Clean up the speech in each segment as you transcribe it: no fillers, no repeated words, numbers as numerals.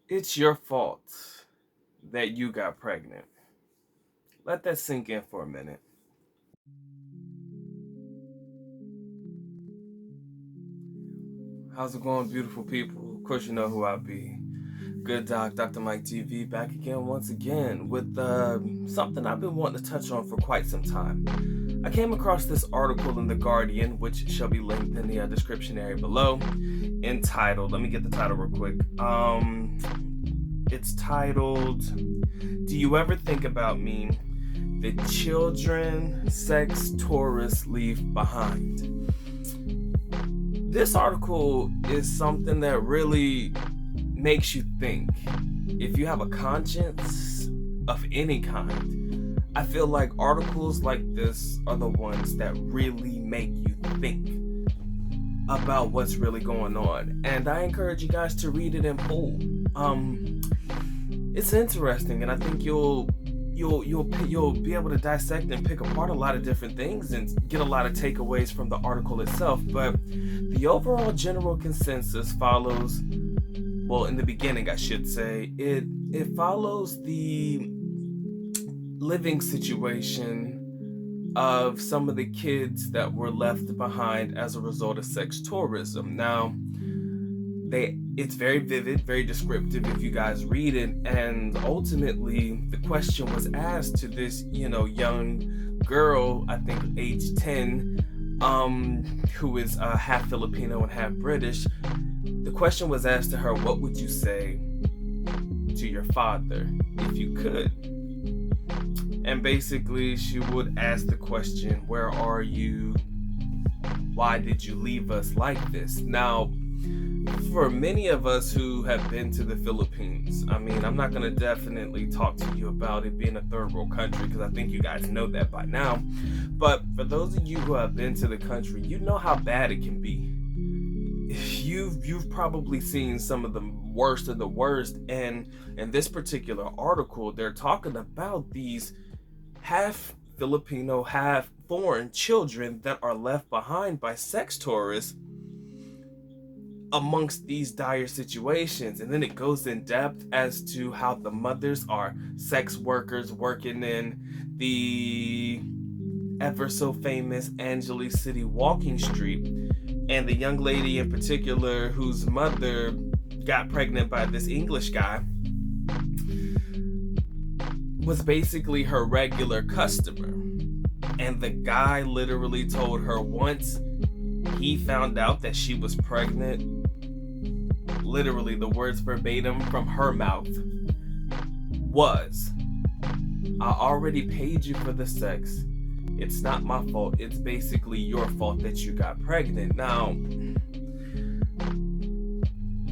It's your fault that you got pregnant. Let that sink in for a minute. How's it going, beautiful people? Of course, you know who I be. Good Doc, Dr. Mike TV, back again once again with something I've been wanting to touch on for quite some time. I came across this article in The Guardian, which shall be linked in the description area below, entitled, let me get the title real quick. It's titled, Do You Ever Think About Me? The Children Sex Tourists Leave Behind. This article is something that really makes you think. If you have a conscience of any kind, I feel like articles like this are the ones that really make you think about what's really going on. And I encourage you guys to read it in full. It's interesting, and I think you'll be able to dissect and pick apart a lot of different things and get a lot of takeaways from the article itself. But the overall general consensus follows, well, in the beginning I should say, it follows the living situation of some of the kids that were left behind as a result of sex tourism. Now, it's very vivid, very descriptive if you guys read it, and ultimately the question was asked to this, young girl, I think age 10, who is half Filipino and half British. The question was asked to her, what would you say to your father if you could? And basically she would ask the question, where are you? Why did you leave us like this? Now, for many of us who have been to the Philippines, I mean, I'm not going to definitely talk to you about it being a third world country because I think you guys know that by now. But for those of you who have been to the country, you know how bad it can be. You've probably seen some of the worst of the worst, and in this particular article, they're talking about these half Filipino, half foreign children that are left behind by sex tourists amongst these dire situations. And then it goes in depth as to how the mothers are sex workers working in the ever so famous Angeles City walking street, and the young lady in particular whose mother got pregnant by this English guy was basically her regular customer. And the guy literally told her once he found out that she was pregnant, literally the words verbatim from her mouth was, I already paid you for the sex. It's not my fault. It's basically your fault that you got pregnant. Now,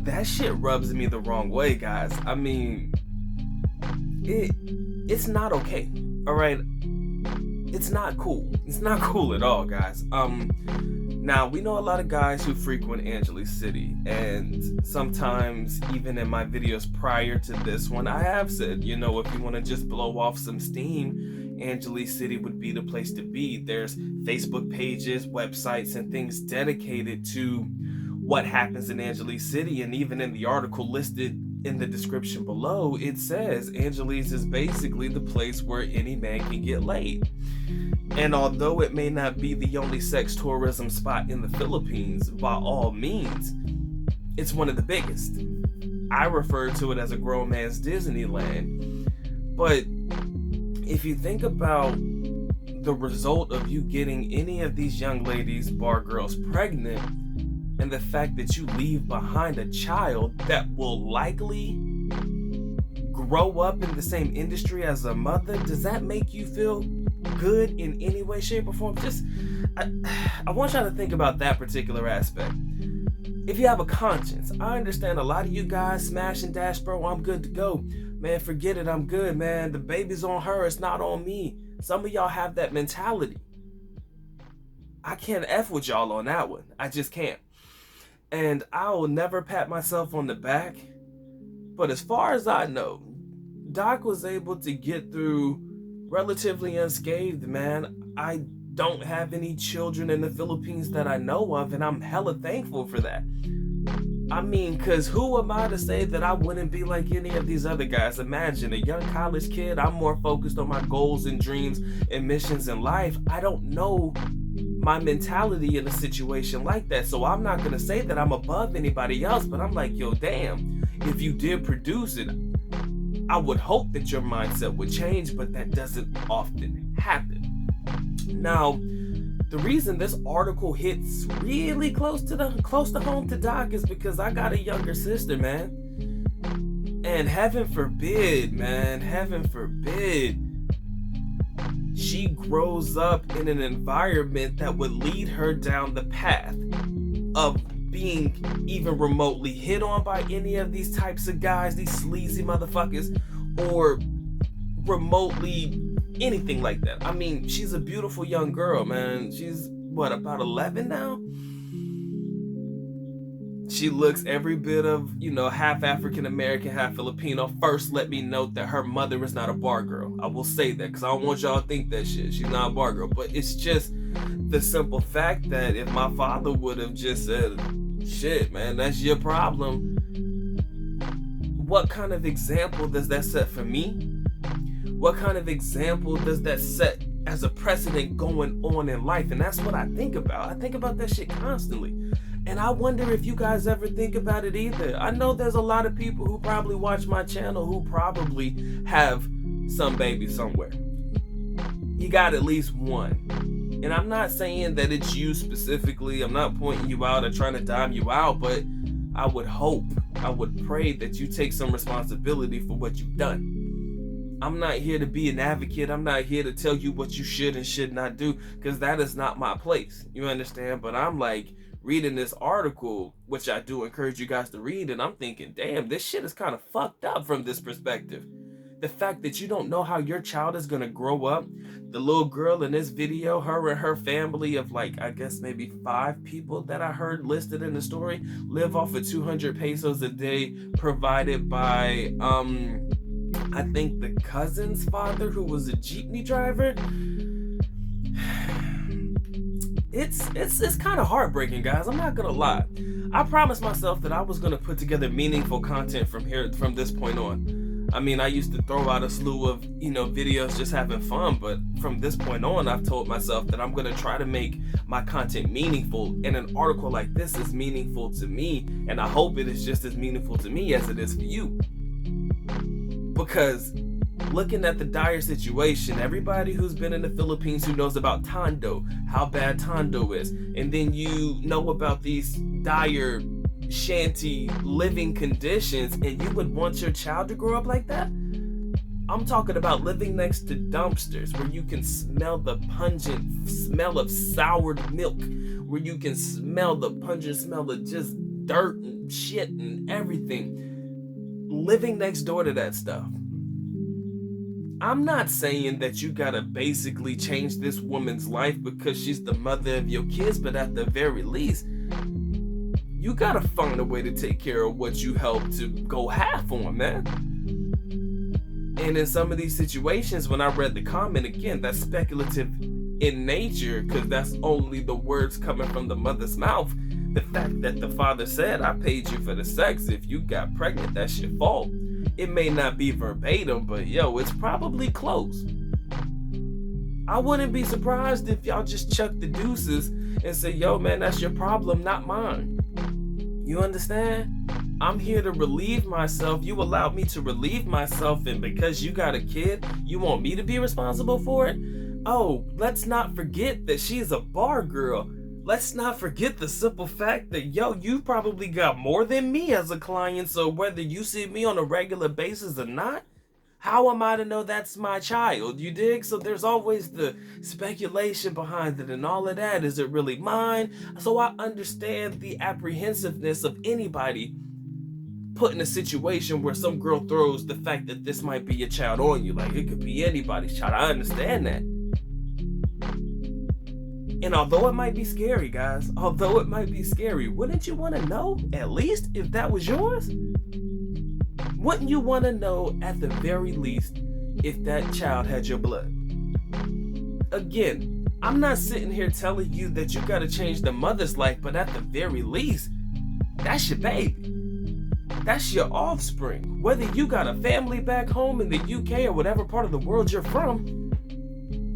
that shit rubs me the wrong way, guys. I mean, it's not okay. All right, it's not cool. It's not cool at all, guys. Now, we know a lot of guys who frequent Angeles City, and sometimes, even in my videos prior to this one, I have said, if you want to just blow off some steam, Angeles City would be the place to be. There's Facebook pages, websites, and things dedicated to what happens in Angeles City, and even in the article listed in the description below, it says Angeles is basically the place where any man can get laid. And although it may not be the only sex tourism spot in the Philippines, by all means, it's one of the biggest. I refer to it as a grown man's Disneyland. But if you think about the result of you getting any of these young ladies, bar girls, pregnant, and the fact that you leave behind a child that will likely grow up in the same industry as a mother, does that make you feel good in any way, shape, or form? I want y'all to think about that particular aspect. If you have a conscience, I understand a lot of you guys smash and dash, bro, I'm good to go. Man, forget it, I'm good, man. The baby's on her, it's not on me. Some of y'all have that mentality. I can't F with y'all on that one. I just can't. And I will never pat myself on the back. But as far as I know, Doc was able to get through relatively unscathed, man. I don't have any children in the Philippines that I know of, and I'm hella thankful for that. I mean, because who am I to say that I wouldn't be like any of these other guys? Imagine a young college kid. I'm more focused on my goals and dreams and missions in life. I don't know my mentality in a situation like that. So I'm not going to say that I'm above anybody else, but I'm like, yo, damn, if you did produce it, I would hope that your mindset would change, but that doesn't often happen. Now, the reason this article hits really close to home to Doc is because I got a younger sister, man. And heaven forbid, she grows up in an environment that would lead her down the path of being even remotely hit on by any of these types of guys, these sleazy motherfuckers, or remotely anything like that. I mean, she's a beautiful young girl, man. She's what, about 11 now? She looks every bit of, half African American, half Filipino. First, let me note that her mother is not a bar girl. I will say that because I don't want y'all to think that shit. She's not a bar girl. But it's just the simple fact that if my father would have just said, shit, man, that's your problem, what kind of example does that set for me? What kind of example does that set as a precedent going on in life? And that's what I think about. I think about that shit constantly. And I wonder if you guys ever think about it either. I know there's a lot of people who probably watch my channel who probably have some baby somewhere. You got at least one. And I'm not saying that it's you specifically. I'm not pointing you out or trying to dime you out, but I would hope, I would pray that you take some responsibility for what you've done. I'm not here to be an advocate. I'm not here to tell you what you should and should not do, because that is not my place. You understand? But I'm like reading this article, which I do encourage you guys to read, and I'm thinking, damn, this shit is kind of fucked up from this perspective. The fact that you don't know how your child is going to grow up. The little girl in this video, her and her family of like, I guess maybe 5 people that I heard listed in the story, live off of 200 pesos a day provided by, I think the cousin's father, who was a jeepney driver. It's kind of heartbreaking, guys. I'm not gonna lie. I promised myself that I was gonna put together meaningful content from this point on. I mean, I used to throw out a slew of, videos just having fun, but from this point on, I've told myself that I'm gonna try to make my content meaningful, and an article like this is meaningful to me, and I hope it is just as meaningful to me as it is for you. Because looking at the dire situation, everybody who's been in the Philippines who knows about Tondo, how bad Tondo is, and then you know about these dire shanty living conditions, and you would want your child to grow up like that? I'm talking about living next to dumpsters where you can smell the pungent smell of soured milk, where you can smell the pungent smell of just dirt and shit and everything. Living next door to that stuff. I'm not saying that you gotta basically change this woman's life because she's the mother of your kids, but at the very least, you gotta find a way to take care of what you helped to go half on, man. And in some of these situations, when I read the comment, again, that's speculative in nature, because that's only the words coming from the mother's mouth. The fact that the father said, I paid you for the sex. If you got pregnant, that's your fault. It may not be verbatim, but yo, it's probably close. I wouldn't be surprised if y'all just chuck the deuces and say, yo, man, that's your problem, not mine. You understand? I'm here to relieve myself. You allowed me to relieve myself, and because you got a kid, you want me to be responsible for it? Oh, let's not forget that she's a bar girl. Let's not forget the simple fact that, yo, you probably got more than me as a client, so whether you see me on a regular basis or not, how am I to know that's my child? You dig? So there's always the speculation behind it and all of that. Is it really mine? So I understand the apprehensiveness of anybody put in a situation where some girl throws the fact that this might be your child on you. Like, it could be anybody's child. I understand that. And although it might be scary, guys, wouldn't you want to know, at least, if that was yours? Wouldn't you want to know, at the very least, if that child had your blood? Again, I'm not sitting here telling you that you got to change the mother's life, but at the very least, That's your baby. That's your offspring. Whether you got a family back home in the UK or whatever part of the world you're from,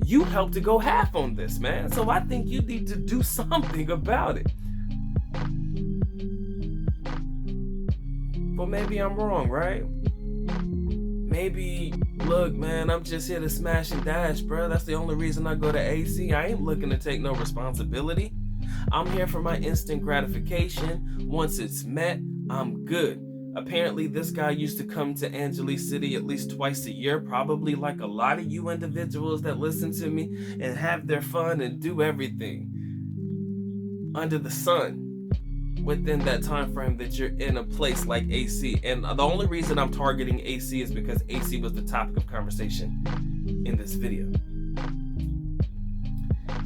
you helped to go half on this, man. So I think you need to do something about it. But maybe I'm wrong, right? Maybe, look, man, I'm just here to smash and dash, bro. That's the only reason I go to AC. I ain't looking to take no responsibility. I'm here for my instant gratification. Once it's met, I'm good. Apparently, this guy used to come to Angeles City at least twice a year, probably like a lot of you individuals that listen to me, and have their fun and do everything under the sun within that time frame that you're in a place like AC. And the only reason I'm targeting AC is because AC was the topic of conversation in this video.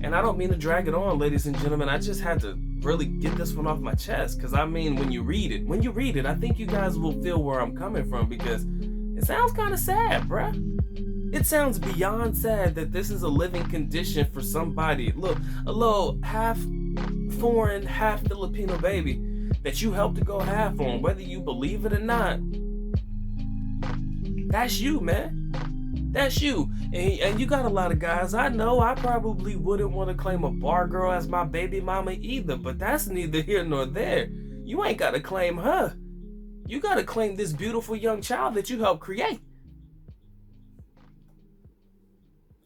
And I don't mean to drag it on, ladies and gentlemen. I just had to really get this one off my chest, because I mean, when you read it, I think you guys will feel where I'm coming from, because it sounds kind of sad, bruh. It sounds beyond sad that this is a living condition for somebody. Look, a little half foreign, half Filipino baby that you helped to go half on, whether you believe it or not. That's you, man. That's you. And you got a lot of guys. I know I probably wouldn't want to claim a bar girl as my baby mama either, but that's neither here nor there. You ain't got to claim her. You got to claim this beautiful young child that you helped create.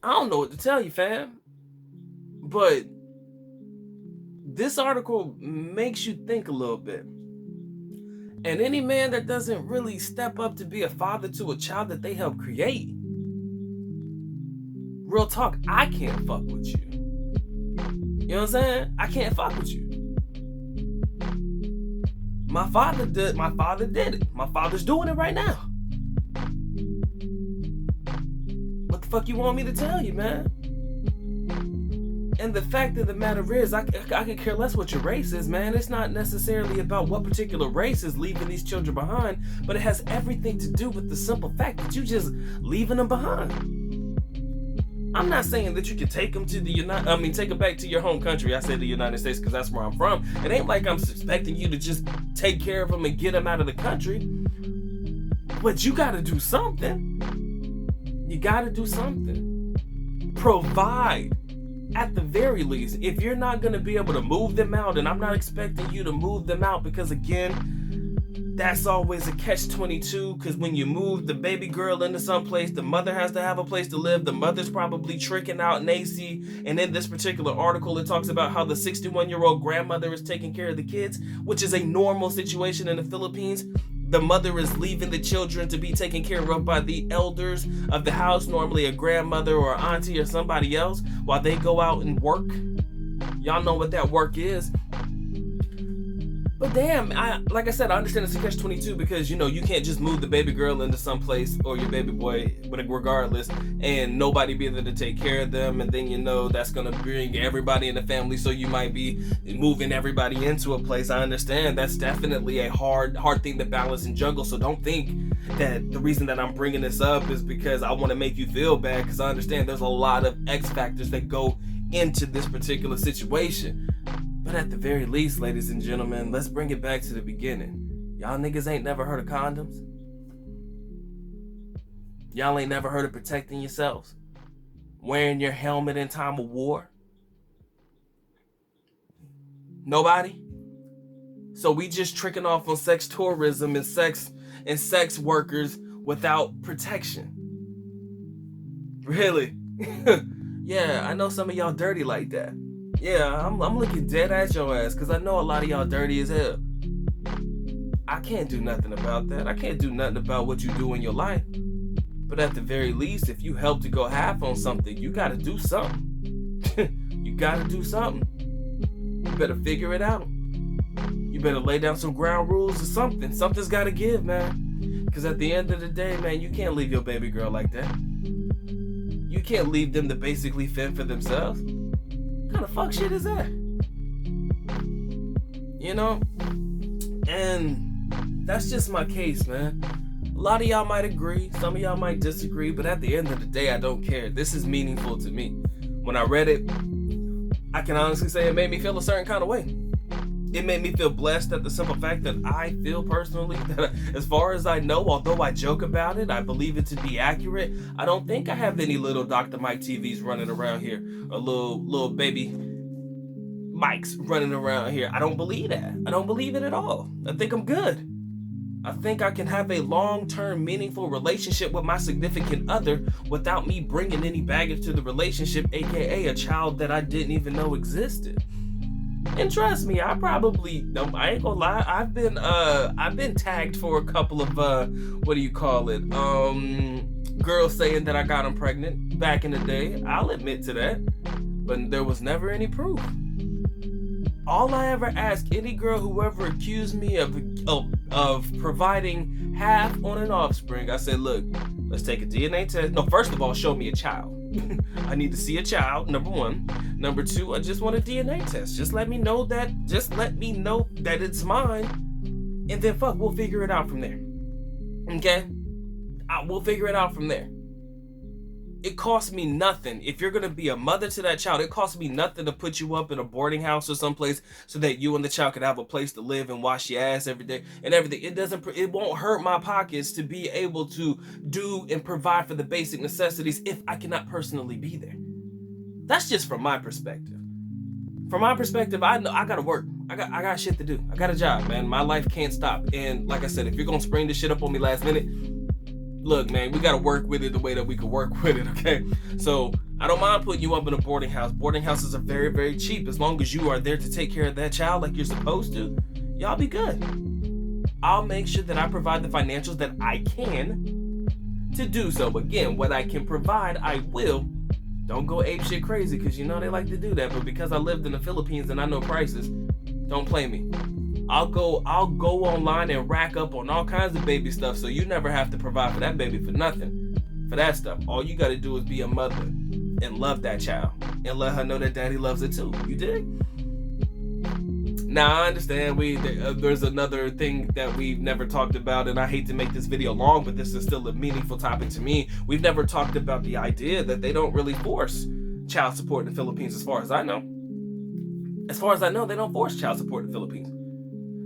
I don't know what to tell you, fam. But this article makes you think a little bit. And any man that doesn't really step up to be a father to a child that they helped create, real talk, I can't fuck with you. You know what I'm saying? I can't fuck with you. My father did it. My father's doing it right now. What the fuck you want me to tell you, man? And the fact of the matter is, I could care less what your race is, man. It's not necessarily about what particular race is leaving these children behind, but it has everything to do with the simple fact that you just leaving them behind. I'm not saying that you can take them to take them back to your home country. I said the United States because that's where I'm from. It ain't like I'm expecting you to just take care of them and get them out of the country. But you gotta do something. You gotta do something. Provide. At the very least, if you're not gonna be able to move them out, and I'm not expecting you to move them out, because again, that's always a catch-22, because when you move the baby girl into some place, the mother has to have a place to live. The mother's probably tricking out in AC. And in this particular article, it talks about how the 61-year-old grandmother is taking care of the kids, which is a normal situation in the Philippines. The mother is leaving the children to be taken care of by the elders of the house, normally a grandmother or auntie or somebody else, while they go out and work. Y'all know what that work is. But damn, like I said, I understand it's a catch-22, because, you can't just move the baby girl into some place, or your baby boy, regardless, and nobody be there to take care of them, and then that's gonna bring everybody in the family, so you might be moving everybody into a place. I understand that's definitely a hard thing to balance and juggle, so don't think that the reason that I'm bringing this up is because I want to make you feel bad, because I understand there's a lot of X factors that go into this particular situation. But at the very least, ladies and gentlemen, let's bring it back to the beginning. Y'all niggas ain't never heard of condoms? Y'all ain't never heard of protecting yourselves? Wearing your helmet in time of war? Nobody? So we just tricking off on sex tourism and sex workers without protection? Really? Yeah, I know some of y'all dirty like that. Yeah, I'm looking dead at your ass, because I know a lot of y'all dirty as hell. I can't do nothing about that. I can't do nothing about what you do in your life. But at the very least, if you help to go half on something, you gotta do something. You gotta do something. You better figure it out. You better lay down some ground rules or something. Something's gotta give, man. Because at the end of the day, man, you can't leave your baby girl like that. You can't leave them to basically fend for themselves. What kind of fuck shit is that? And that's just my case, man. A lot of y'all might agree, some of y'all might disagree, but at the end of the day, I don't care. This is meaningful to me. When I read it, I can honestly say it made me feel a certain kind of way. it made me feel blessed at the simple fact that I feel personally that, as far as I know, although I joke about it, I believe it to be accurate. I don't think I have any little Dr. Mike TVs running around here, or little baby Mikes running around here. I don't believe that. I don't believe it at all. I think I'm good. I think I can have a long-term, meaningful relationship with my significant other without me bringing any baggage to the relationship, aka a child that I didn't even know existed. And trust me, I probably, no, I ain't gonna lie, I've been tagged for a couple of what do you call it? Girls saying that I got them pregnant back in the day. I'll admit to that, but there was never any proof. All I ever asked any girl who ever accused me of providing half on an offspring, I said, look, let's take a DNA test. No, first of all, show me a child. I need to see a child, number one. Number two, I just want a DNA test. Just let me know that it's mine. And then we'll figure it out from there. Okay? We'll figure it out from there. It costs me nothing. If you're gonna be a mother to that child, it costs me nothing to put you up in a boarding house or someplace so that you and the child could have a place to live and wash your ass every day and everything. It won't hurt my pockets to be able to do and provide for the basic necessities if I cannot personally be there. That's just from my perspective. From my perspective, I know I gotta work. I got shit to do. I got a job, man. My life can't stop. And like I said, if you're gonna spring this shit up on me last minute, look, man, we gotta work with it the way that we could work with it, okay? So I don't mind putting you up in a boarding house. Boarding houses are very, very cheap. As long as you are there to take care of that child like you're supposed to, y'all be good. I'll make sure that I provide the financials that I can to do so. Again, what I can provide, I will. Don't go ape shit crazy, because you know they like to do that. But because I lived in the Philippines and I know prices, don't play me. I'll go online and rack up on all kinds of baby stuff, so you never have to provide for that baby for nothing. For that stuff, all you gotta do is be a mother and love that child and let her know that daddy loves it too. You dig? Now I understand there's another thing that we've never talked about, and I hate to make this video long, but this is still a meaningful topic to me. We've never talked about the idea that they don't really force child support in the Philippines, as far as I know. As far as I know, they don't force child support in the Philippines.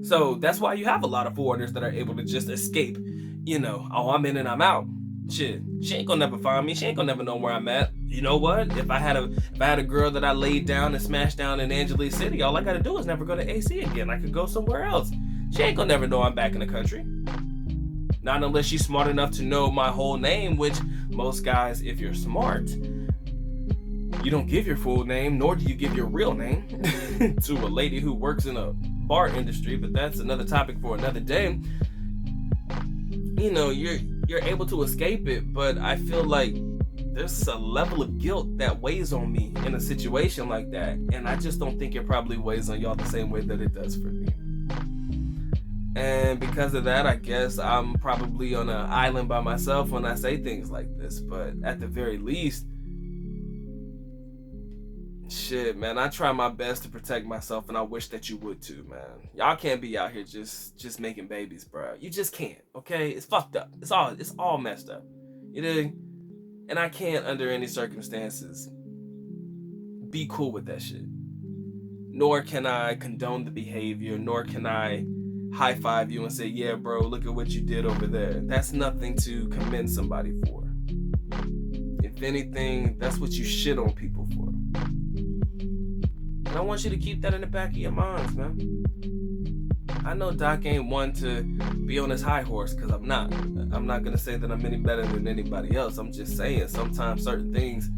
So that's why you have a lot of foreigners that are able to just escape, I'm in and I'm out. Shit, she ain't gonna never find me. She ain't gonna never know where I'm at. You know what? If I had a girl that I laid down and smashed down in Angeles City, all I gotta do is never go to AC again. I could go somewhere else. She ain't gonna never know I'm back in the country. Not unless she's smart enough to know my whole name, which most guys, if you're smart, you don't give your full name, nor do you give your real name to a lady who works in a bar industry, but that's another topic for another day. You're able to escape it, but I feel like there's a level of guilt that weighs on me in a situation like that, and I just don't think it probably weighs on y'all the same way that it does for me. And because of that, I guess I'm probably on an island by myself when I say things like this, but at the very least, shit, man, I try my best to protect myself, and I wish that you would too, man. Y'all can't be out here just making babies, bro. You just can't, okay? It's fucked up. It's all messed up. You know? And I can't, under any circumstances, be cool with that shit. Nor can I condone the behavior, nor can I high-five you and say, yeah, bro, look at what you did over there. That's nothing to commend somebody for. If anything, that's what you shit on people for. And I want you to keep that in the back of your minds, man. I know Doc ain't one to be on his high horse, because I'm not. I'm not going to say that I'm any better than anybody else. I'm just saying sometimes certain things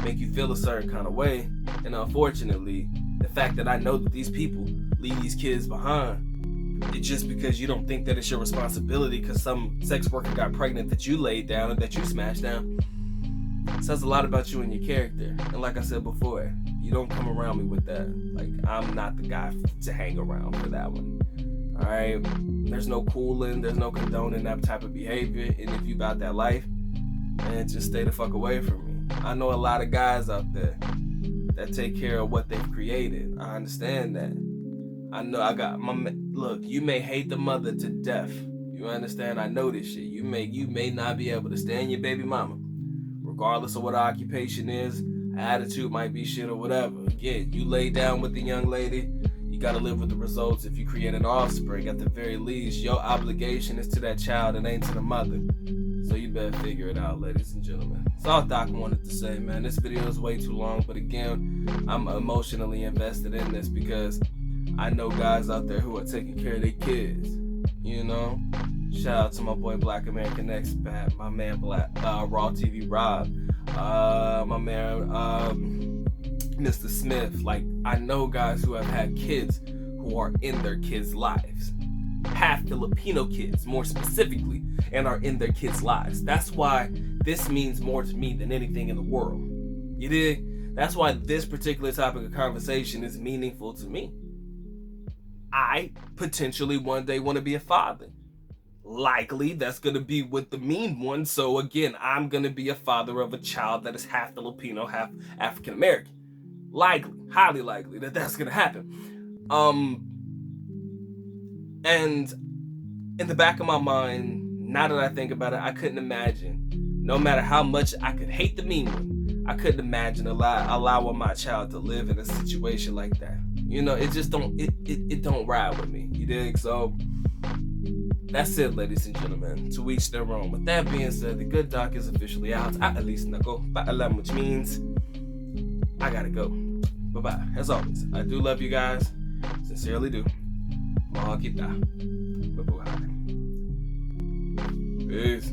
make you feel a certain kind of way. And unfortunately, the fact that I know that these people leave these kids behind, it's just because you don't think that it's your responsibility because some sex worker got pregnant that you laid down and that you smashed down. It says a lot about you and your character. And like I said before, you don't come around me with that. Like, I'm not the guy to hang around for that one. Alright? There's no cooling, there's no condoning that type of behavior. And if you about that life, man, just stay the fuck away from me. I know a lot of guys out there that take care of what they've created. I understand that. I know look, you may hate the mother to death. You understand? I know this shit. You may not be able to stand your baby mama, regardless of what her occupation is. Attitude might be shit or whatever. Again, you lay down with the young lady, you gotta live with the results. If you create an offspring, at the very least, your obligation is to that child and ain't to the mother. So you better figure it out, ladies and gentlemen. That's all Doc wanted to say, man. This video is way too long, but again, I'm emotionally invested in this because I know guys out there who are taking care of their kids. You know? Shout out to my boy Black American Expat, my man Raw TV Rob, my man Mr. Smith. Like, I know guys who have had kids who are in their kids' lives. Half Filipino kids, more specifically, and are in their kids' lives. That's why this means more to me than anything in the world. You dig? That's why this particular topic of conversation is meaningful to me. I potentially one day want to be a father. Likely that's going to be with the mean one. So again, I'm going to be a father of a child that is half Filipino, half African American. Likely, highly likely that that's going to happen. And in the back of my mind, now that I think about it, I couldn't imagine, no matter how much I could hate the mean one, I couldn't imagine allowing my child to live in a situation like that. You know, it just don't, it don't ride with me. You dig? So that's it, ladies and gentlemen. To each their own. With that being said, the good doc is officially out. At least nako, paalam, which means I gotta go. Bye-bye. As always, I do love you guys. Sincerely do. Mahal kita. Mabuhay. Peace.